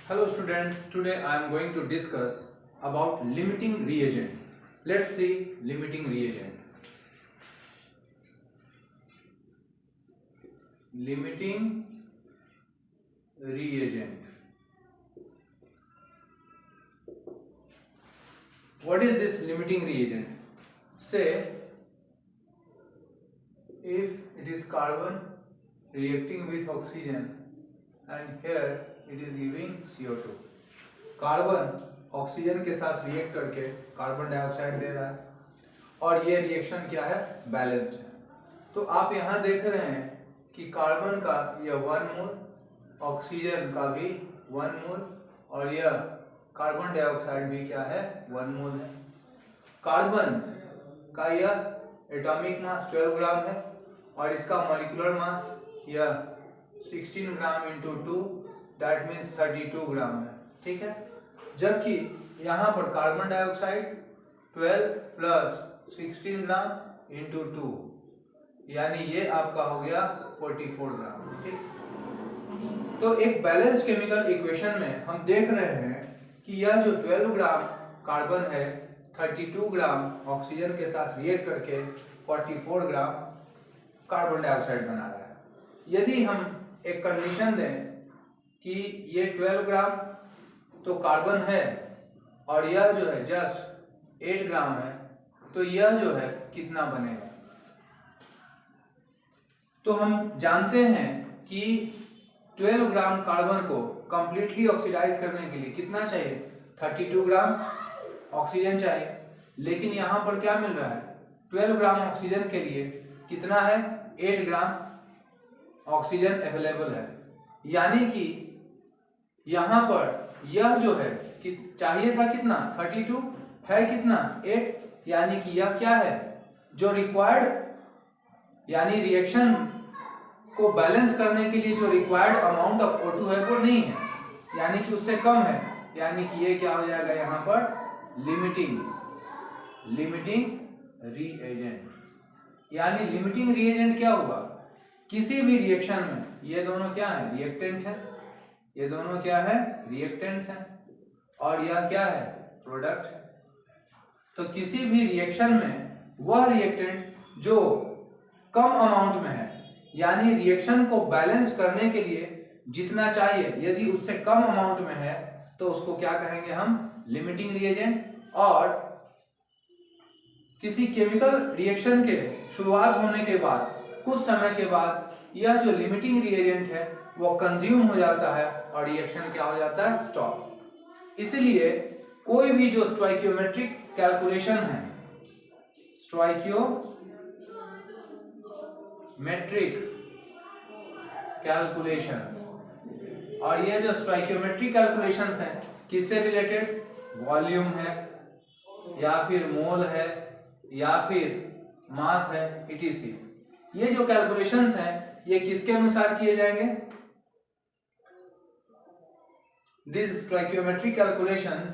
Hello students, today I am going to discuss about limiting reagent. Let's see limiting reagent. Limiting reagent. What is this limiting reagent? Say if it is carbon reacting with oxygen and here it is giving CO2. Carbon oxygen के साथ react करके carbon dioxide दे रहा है और ये reaction क्या है, balanced है। तो आप यहाँ देख रहे हैं कि कार्बन का यह 1 मोल, ऑक्सीजन का भी 1 मोल और यह कार्बन डाइऑक्साइड भी क्या है, 1 मोल है। कार्बन का यह एटॉमिक मास 12 ग्राम है और इसका मॉलिक्यूलर मास यह 16 ग्राम इंटू 2 दैट मीन्स 32 ग्राम है, ठीक है। जबकि यहाँ पर carbon dioxide 12 plus 16 gram into 2 यानी ये आपका हो गया 44 ग्राम, ठीक। तो एक बैलेंस केमिकल इक्वेशन में हम देख रहे हैं कि यह जो 12 ग्राम कार्बन है 32 ग्राम ऑक्सीजन के साथ रिएक्ट करके 44 ग्राम कार्बन डाइऑक्साइड बना रहा है। यदि हम एक कंडीशन दें कि ये 12 ग्राम तो कार्बन है और यह जो है जस्ट 8 ग्राम है, तो यह जो है कितना बनेगा। तो हम जानते हैं कि 12 ग्राम कार्बन को कंप्लीटली ऑक्सीडाइज करने के लिए कितना चाहिए, 32 ग्राम ऑक्सीजन चाहिए। लेकिन यहाँ पर क्या मिल रहा है, 12 ग्राम ऑक्सीजन के लिए कितना है, 8 ग्राम ऑक्सीजन अवेलेबल है। यानी कि यहाँ पर यह जो है कि चाहिए था कितना, 32 है कितना, 8, यानी कि यह क्या है, जो रिक्वायर्ड यानी रिएक्शन को बैलेंस करने के लिए जो रिक्वायर्ड अमाउंट ऑफ O2 है वो नहीं है, यानी कि उससे कम है। यानी कि ये क्या हो जाएगा यहाँ पर, लिमिटिंग रीएजेंट। यानी लिमिटिंग रीएजेंट क्या होगा, किसी भी रिएक्शन में ये दोनों क्या है, रिएक्टेंट है, ये दोनों क्या है, रिएक्टेंट्स हैं और यह क्या है, प्रोडक्ट है। तो किसी भी रिएक्शन में वह रिएक्टेंट जो कम अमाउंट में है, यानी रिएक्शन को बैलेंस करने के लिए जितना चाहिए, यदि उससे कम अमाउंट में है तो उसको क्या कहेंगे हम, लिमिटिंग रिएजेंट। और किसी केमिकल रिएक्शन के शुरुआत होने के बाद कुछ समय के बाद यह जो लिमिटिंग रिएजेंट है वो कंज्यूम हो जाता है और रिएक्शन क्या हो जाता है, स्टॉप। इसलिए कोई भी जो स्टोइकियोमेट्रिक कैलकुलेशन है, स्टोइकियोमेट्रिक कैलकुलेशंस, और ये जो स्टोइकियोमेट्रिक कैलकुलेशंस हैं किससे रिलेटेड, वॉल्यूम है या फिर मोल है या फिर मास है, etc। ये जो कैलकुलेशंस हैं ये किसके अनुसार किए जाएंगे, these stoichiometric calculations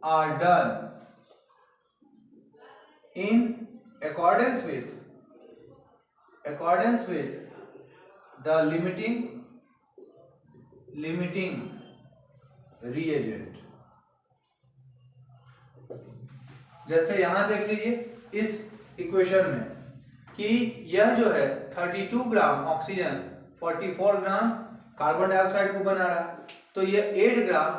are done in accordance with the limiting reagent। जैसे यहां देख लीजिए इस इक्वेशन में कि यह जो है 32 gram oxygen 44 gram carbon dioxide को बना रहा है, तो ये 8 ग्राम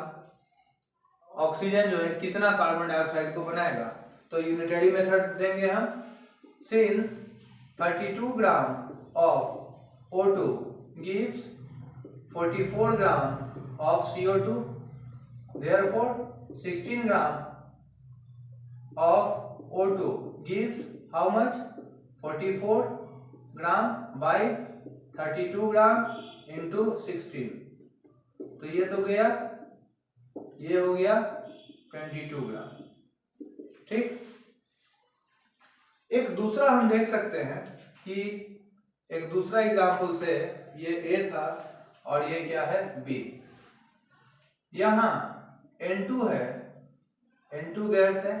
ऑक्सीजन जो है कितना कार्बन डाइऑक्साइड को बनाएगा। तो यूनिटरी मेथड देंगे हम, since 32 gram of O2 gives 44 gram of CO2, therefore 16 gram of O2 gives how much, 44 gram by 32 gram into 16, तो ये तो गया, ये हो गया 22 ग्राम, ठीक। एक दूसरा हम देख सकते हैं कि एक दूसरा एग्जांपल से, ये A था और ये क्या है, B। यहाँ N2 है, N2 गैस है,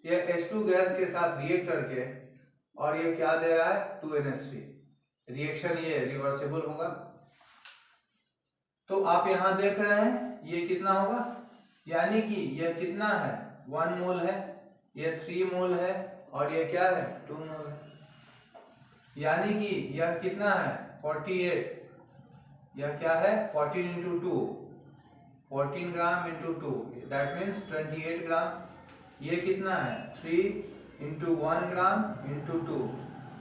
ये H2 गैस के साथ रिएक्ट करके और ये क्या दे रहा है, 2NH3। रिएक्शन ये रिवर्सिबल होगा। तो आप यहाँ देख रहे हैं ये कितना होगा, यानी कि यह कितना है 1 मोल है, ये 3 मोल है और ये क्या है 2 मोल है, यानी कि यह कितना है 48, यह क्या है 14 into 2, 14 gram into 2 that means 28 ग्राम। ये कितना है 3 इंटू 1 ग्राम इंटू 2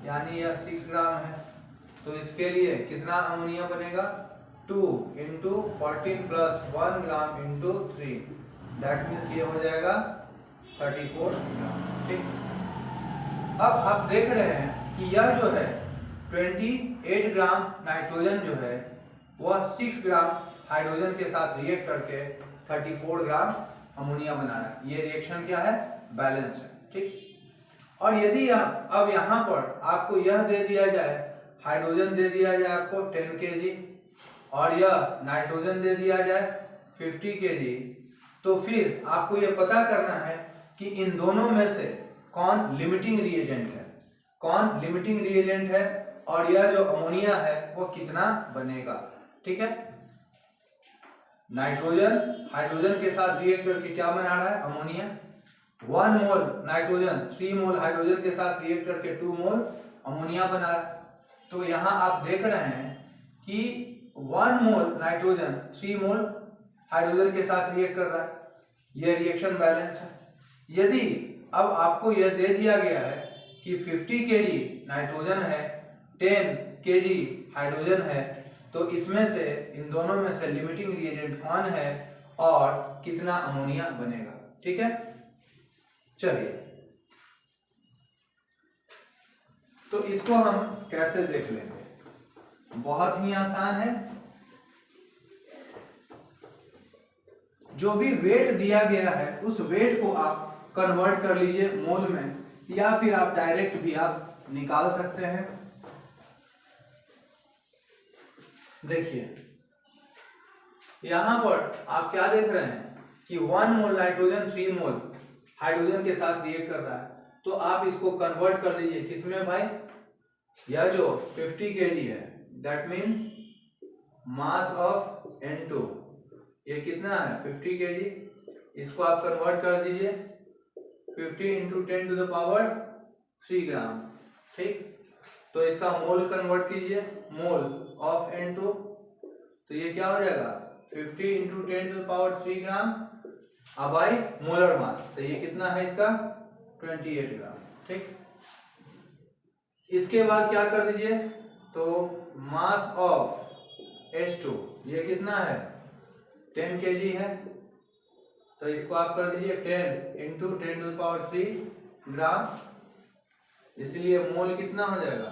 यानी यह 6 ग्राम है। तो इसके लिए कितना अमोनिया बनेगा 2 into 14 plus 1 gram into 3 that means ये हो जाएगा 34 ग्राम। ठीक, अब आप देख रहे हैं कि यह जो है 28 ग्राम नाइट्रोजन जो है वह 6 ग्राम हाइड्रोजन के साथ रिएक्ट करके 34 ग्राम अमोनिया बना रहा है। ये रिएक्शन क्या है बैलेंस्ड है। ठीक, और यदि आप अब यहाँ पर आपको यह दे दिया जाए, हाइड्रोजन दे दिया जाए आपको 10 kg और यह नाइट्रोजन दे दिया जाए 50 kg, तो फिर आपको यह पता करना है कि इन दोनों में से कौन लिमिटिंग रिएजेंट है, कौन लिमिटिंग रिएजेंट है और यह जो अमोनिया है वो कितना बनेगा। ठीक है, नाइट्रोजन हाइड्रोजन के साथ रिएक्ट करके क्या बना रहा है अमोनिया, 1 मोल नाइट्रोजन 3 मोल हाइड्रोजन के साथ रिएक्ट करके 2 मोल अमोनिया बना रहा है। तो यहाँ आप देख रहे हैं कि 1 मोल नाइट्रोजन 3 मोल हाइड्रोजन के साथ रिएक्ट कर रहा है, यह रिएक्शन बैलेंस है। यदि अब आपको यह दे दिया गया है कि 50 kg नाइट्रोजन है 10 kg हाइड्रोजन है, तो इसमें से इन दोनों में से लिमिटिंग रिएजेंट कौन है और कितना अमोनिया बनेगा। ठीक है, चलिए तो इसको हम कैसे देख लेंगे, बहुत ही आसान है। जो भी वेट दिया गया है उस वेट को आप कन्वर्ट कर लीजिए मोल में, या फिर आप डायरेक्ट भी आप निकाल सकते हैं। देखिए यहां पर आप क्या देख रहे हैं कि 1 मोल नाइट्रोजन 3 मोल हाइड्रोजन के साथ रिएक्ट कर रहा है, तो आप इसको कन्वर्ट कर दीजिए किसमें भाई, यह जो 50 kg है that means mass of N2, ये कितना है 50 kg, इसको आप कन्वर्ट कर दीजिए 50 इंटू 10 टू द पावर 3 ग्राम। ठीक, तो इसका मोल कन्वर्ट कीजिए मोल ऑफ N2, तो ये क्या हो जाएगा 50 into 10 to the power 3 gram by molar mass, तो ये कितना है इसका 28 ग्राम। ठीक, इसके बाद क्या कर दीजिए, तो मास ऑफ H2 ये कितना है 10 kg है, तो इसको आप कर दीजिए 10 इंटू 10 टू द पावर 3 ग्राम, इसलिए मोल कितना हो जाएगा,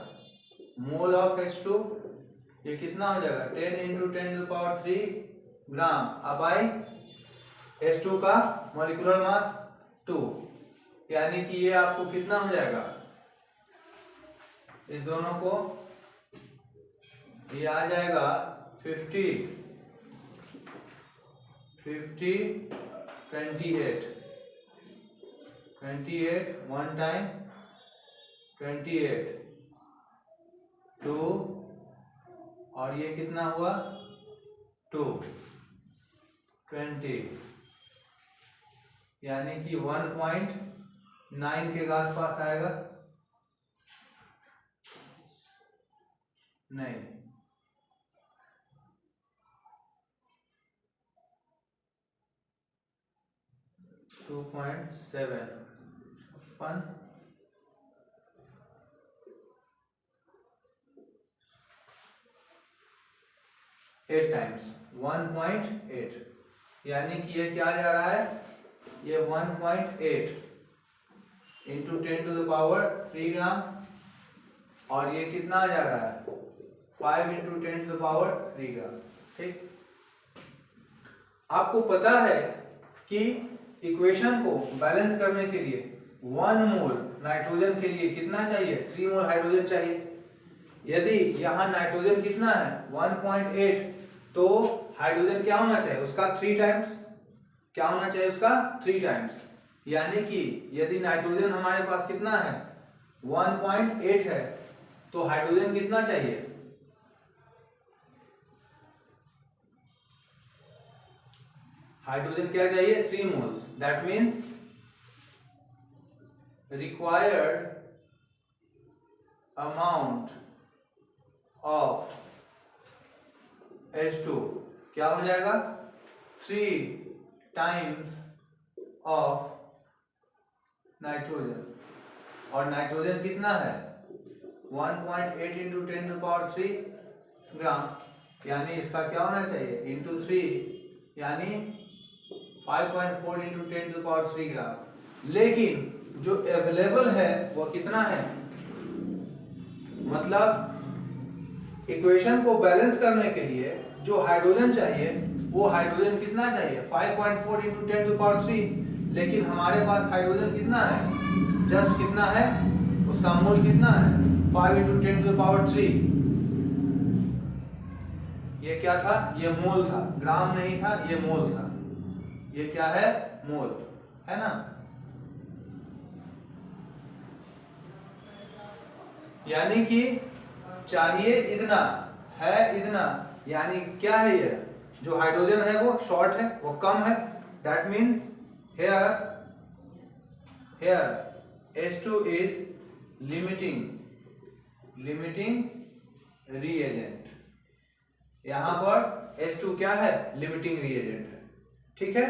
मोल ऑफ H2 ये कितना हो जाएगा 10 into 10 to the power 3 gram by H2 का मॉलिक्यूलर मास 2, यानी कि ये आपको कितना हो जाएगा, इस दोनों को ये आ जाएगा 50 28 1 टाइम 28 2 और ये कितना हुआ 2 20, यानी कि 1.9 के आसपास आएगा, नहीं 2.7 1 8 टाइम्स 1.8, यानी कि ये क्या जा रहा है, ये 1.8 इंटू 10 टू द पावर 3 ग्राम, और ये कितना जा रहा है 5 इंटू 10 टू द पावर 3 ग्राम। ठीक, आपको पता है कि इक्वेशन को बैलेंस करने के लिए 1 मोल नाइट्रोजन के लिए कितना चाहिए 3 मोल हाइड्रोजन चाहिए। यदि यहाँ नाइट्रोजन कितना है 1.8, तो हाइड्रोजन क्या होना चाहिए उसका 3 टाइम्स, क्या होना चाहिए उसका 3 टाइम्स, यानी कि यदि नाइट्रोजन हमारे पास कितना है 1.8 है, तो हाइड्रोजन कितना चाहिए हाइड्रोजन क्या चाहिए 3 moles, that means required amount of H2 क्या हो जाएगा 3 टाइम्स ऑफ नाइट्रोजन, और नाइट्रोजन कितना है 1.8 इंटू 10⁻³ ग्राम, यानी इसका क्या होना चाहिए इंटू 3 यानी 5.4 इंटू 10⁻³ ग्राम। लेकिन जो अवेलेबल है वो कितना है, मतलब इक्वेशन को बैलेंस करने के लिए जो हाइड्रोजन चाहिए वो हाइड्रोजन कितना चाहिए 5.4 इंटू 10⁻³, लेकिन हमारे पास हाइड्रोजन कितना है जस्ट कितना है, उसका मोल कितना है 5 इंटू 10⁻³। ये क्या था, ये मोल था, ग्राम नहीं था, ये मोल था। ये क्या है मोल, है ना। यानी कि चाहिए इतना है इतना, यानी क्या है ये जो हाइड्रोजन है वो शॉर्ट है, वो कम है, that means here H2 is limiting reagent। यहां पर H2 क्या है लिमिटिंग रिएजेंट है, ठीक है।